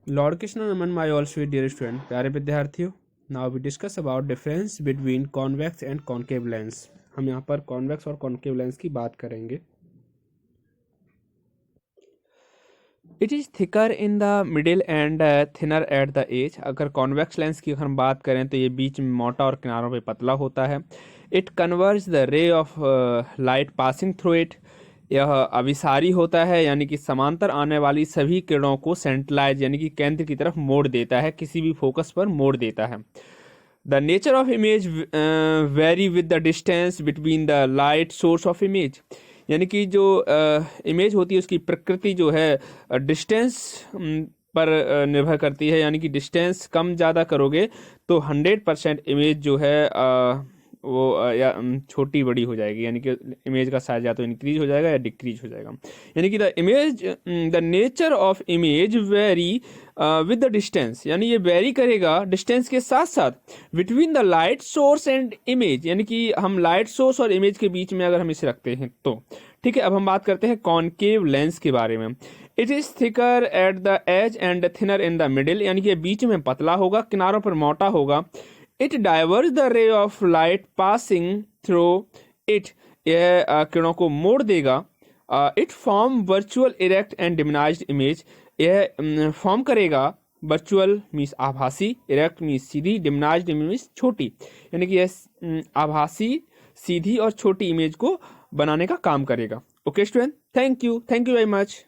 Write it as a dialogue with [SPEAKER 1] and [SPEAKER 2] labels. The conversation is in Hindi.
[SPEAKER 1] लॉर्ड कृष्ण नमन my all sweet dear student, प्यारे विद्यार्थियों। Now we discuss about difference between convex and concave lens. हम यहाँ पर कॉन्वेक्स और कॉन्केव लेंस की बात करेंगे। It is thicker in the middle and thinner at the edge. अगर कॉन्वेक्स लेंस की अगर हम बात करें तो ये बीच में मोटा और किनारों पे पतला होता है। It converge the ray of light passing through it. यह अभिसारी होता है, यानी कि समांतर आने वाली सभी किरणों को सेंट्रलाइज यानी कि केंद्र की तरफ मोड़ देता है, किसी भी फोकस पर मोड़ देता है। The nature of image very with the distance between the light source of image. यानी कि जो इमेज होती है उसकी प्रकृति जो है डिस्टेंस पर निर्भर करती है। यानी कि डिस्टेंस कम ज़्यादा करोगे तो 100% इमेज जो है वो या छोटी बड़ी हो जाएगी, यानी कि इमेज का साइज या तो इंक्रीज हो जाएगा या डिक्रीज हो जाएगा। यानी कि the nature of image very with the distance, यानी ये वेरी करेगा डिस्टेंस के साथ साथ between the light source and image. यानी कि हम लाइट सोर्स और इमेज के बीच में अगर हम इसे रखते हैं तो ठीक है। अब हम बात करते हैं कॉनकेव लेंस के बारे में। It is thicker at the edge and thinner in the middle, यानी कि बीच में पतला होगा, किनारों पर मोटा होगा। It diverse the ray of light passing through it, यह किरणों को मोड़ देगा। It form virtual erect and diminished image, यह फॉर्म करेगा वर्चुअल मीन्स आभासी, इरेक्ट मीन्स सीधी, डिमिनाइज्ड मीन्स छोटी। यानी कि यह आभासी, सीधी और छोटी इमेज को बनाने का काम करेगा। Okay student, thank you very much.